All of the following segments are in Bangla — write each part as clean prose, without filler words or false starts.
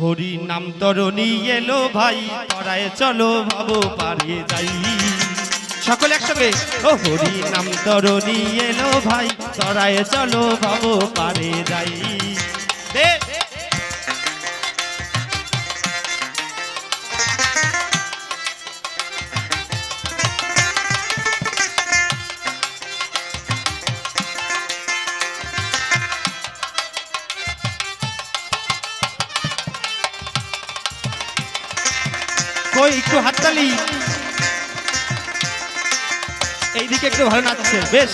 হরি নাম তরণী এলো ভাই, তরায় চলো ভাবো পারে যাই। সকলে একসঙ্গে, ও হরি নাম তরণী এলো ভাই, তরায় চলো ভাবো পারে যাই। কই একটু হাততালি, এইদিকে একটু ভালো নাচছে বেশ।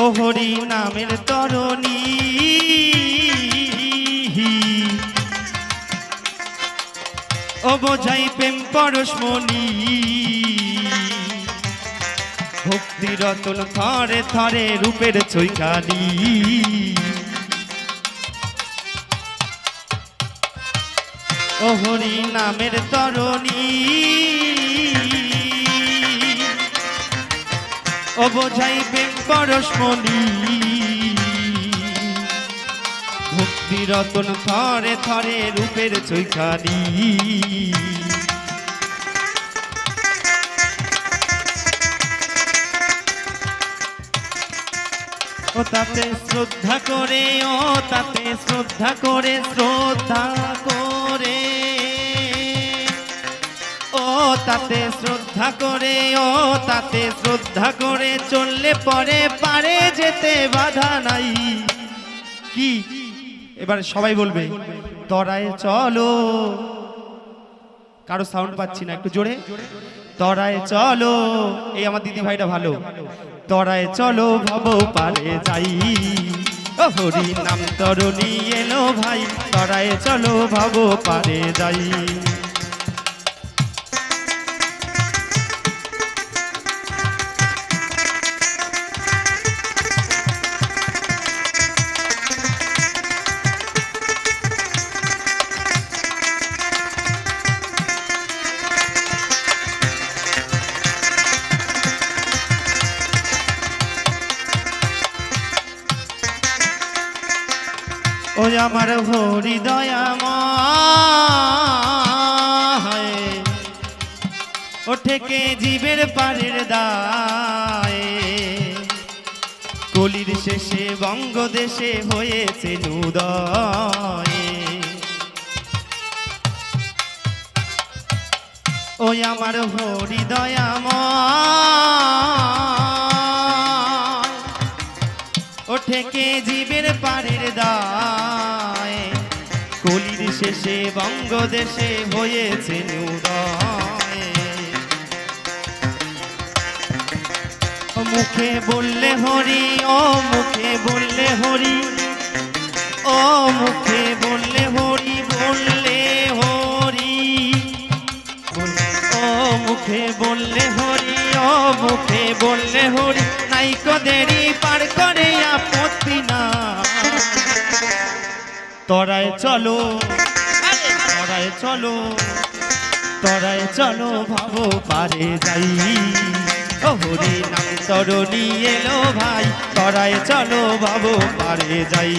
ও হরি নামের তরণী, ও বোঝাই প্রেম পরশমণি, ভক্তি রতন থরে থরে রূপের ছৈখানি। ও হরি নামের তরণী, ও বোঝাই প্রেম পরশমণি, ভক্তি রতন থরে থরে রূপের ছৈখানি। ও তাতে শ্রদ্ধা করে, ও তাতে শ্রদ্ধা করে, শ্রদ্ধা করে, ও তাতে শ্রদ্ধা করে, ও তাতে শ্রদ্ধা করে, চললে পরে পারে যেতে বাধা নাই। কি এবার সবাই বলবে, তরায় চলো। কারো সাউন্ড পাচ্ছি না, একটু জোরে। তরায় চলো, এই আমার দিদি ভাইটা ভালো। তরায় চলো ভাবো পারে যাই, ও হরি নাম তরণী এলো ভাই, তরায় চলো ভাবো পারে যাই। ও আমার হরি দয়াময়, ও ঠেকে জীবের পারের দায়, কলির শেষে বঙ্গদেশে হয়েছে উদয়। ও আমার হরি দয়াময়, ও ঠেকে জীবের পারের দায়, কলির শেষে বঙ্গদেশে হয়েছে উদয়। ও মুখে বললে হরি, ও মুখে বললে হরি, ও মুখে বললে হরি, বললে হরি, ও মুখে বললে হরি, ও মুখে বললে হরি, নাইকো দেরি পার করে আপত্তি না। তরায় চলো, তরায় চলো, তরায় চলো ভাবো পারে যাই, ও হরি নাম তরণী এলো ভাই, তরায় চলো ভাবো পারে যাই।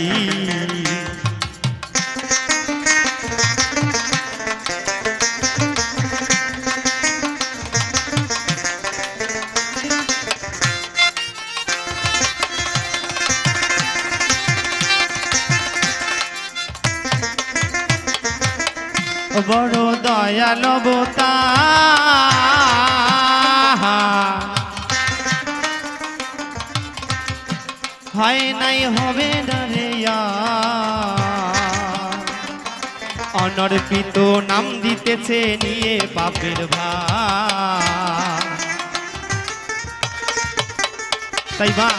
বড় দয়াল অবতার, হয় নাই হবে না রে অনর্পিত নাম দিতেছে নিয়ে পাপের ভার। তাই বা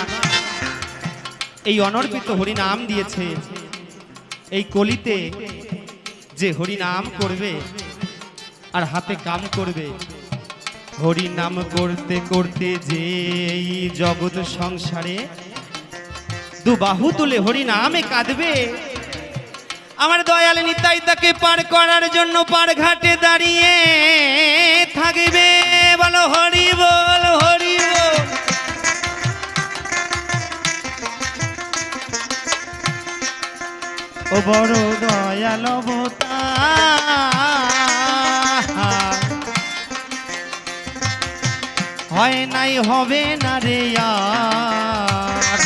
এই অনর্পিত হরি নাম দিয়েছে, এই কলিতে যে হরি নাম করবে আর হাতে কাম করবে, হরি নাম করতে করতে যে এই জগৎ সংসারে দু বাহু তুলে হরি নামে কাঁদবে, আমার দয়াল নিতাই তাকে পার করার জন্য পার ঘাটে দাঁড়িয়ে থাকবে। বলো হরি বল, হরি বল। ও বড় দয়াল অবতার, হয় নাই হবে না রে আর,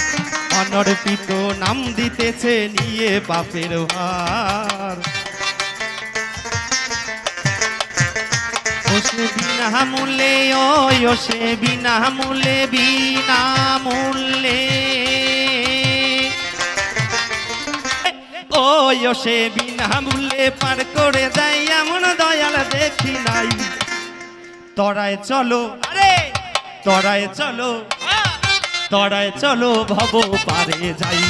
অনর্পিত নাম দিতেছে নিয়ে পাপের ভার। ওসে বিনামূল্যে ওসে বিনামূল্যে বিনামূল্যে ওসে বিনামূল্যে পার করে দেয় এমন দয়াল দেখি নাই। তরায় চলো আরে তরায় চলো তরায় চলো ভব পারে যাই।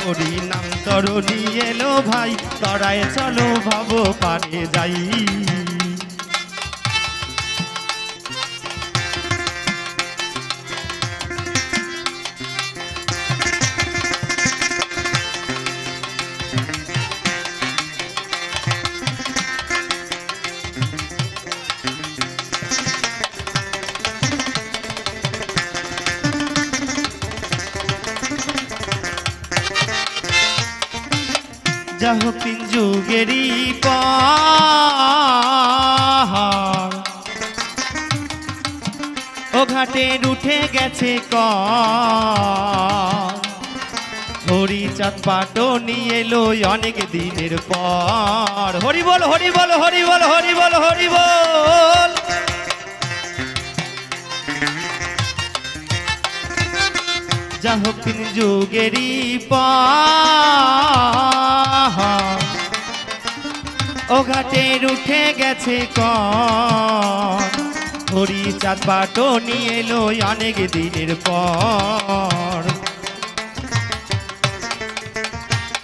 হরি নাম তরুণী এলো ভাই, তরায় চলো ভব পারে যাই। যাহো তিন যুগেরই পাহাড়, ও ঘাটে উঠে গেছে হরিচাঁদ পাটনি এলো অনেক দিনের পর। হরি বল হরি বল হরি বল হরি বল হরি বল। যাহো তিন যুগেরই পাহাড়, ও ঘাটে উঠে গেছে হরিচাঁদ পাটনি এলো অনেক দিনের পর।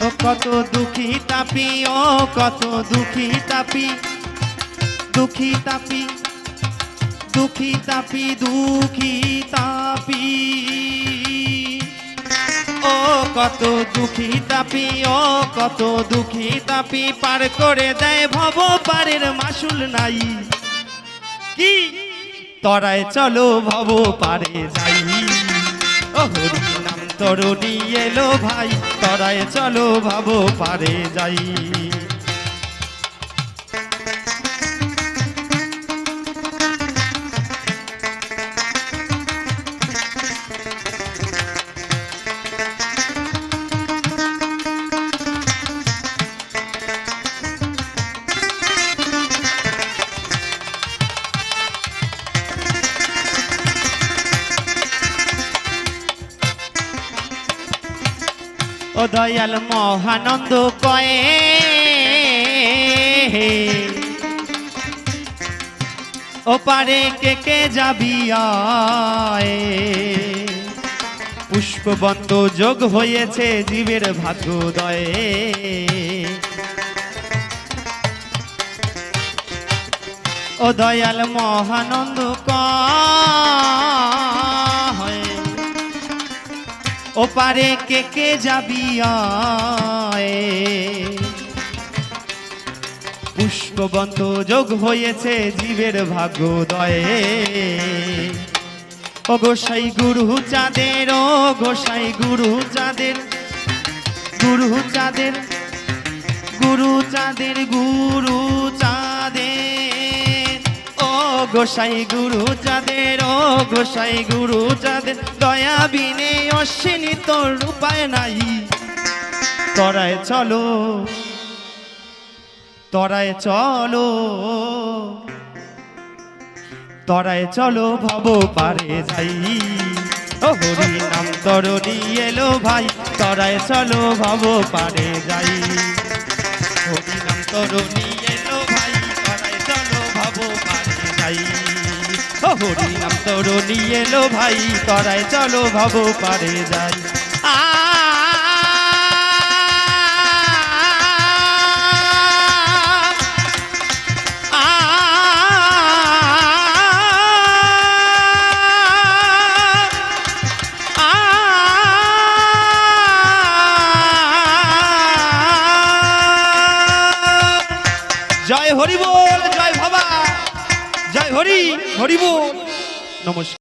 ও কত দুঃখী তাপি ও কত দুঃখী তাপি দুঃখী তাপি দুঃখী তাপি দুঃখী তাপি ও কত দুঃখী তাপি ও কত দুঃখী তাপি পার করে দেয় ভব পারের মাসুল নাই। কি তরায় চলো ভব পারে যাই। ও হরি নাম তরুণী এলো ভাই, তরায় চলো ভব পারে যাই। ও দয়াল মহানন্দ কয়ে ও পারে কে কে যাবি আয়। পুষ্পবন্ত যোগ হয়েছে জীবের ভাগ্যোদয়ে। ও দয়াল মহানন্দ কয়ে ও পারে কে কে যাবি আয়। পুষ্পবন্ত যোগ হয়েছে জীবের ভাগ্যোদয়ে। ও গোসাই গুরু চাঁদের ও গোসাই গুরু চাঁদের গুরু চাঁদের গুরু চাঁদের গুরু চাঁদের ও গোসাই গুরু চাঁদের ও গোসাই গুরু চাঁদের দয়া বিনে অশ্বিনী তোর উপায় নাই। তরায় চলো তরায় চলো তরায় চলো ভব পারে যাই। ও হরি নাম তরুণী এলো ভাই, তরায় চলো ভব পারে যাই। হরি নাম তরুণী এলো ভাই, তরায় চলো ভব পারে যাই। ও হরি নাম তরুণী এলো ভাই, তরায় চলো ভব পারে যাই। জয় হরি বল, জয় বাবা, জয় হরি হরি বল। নমস্কার।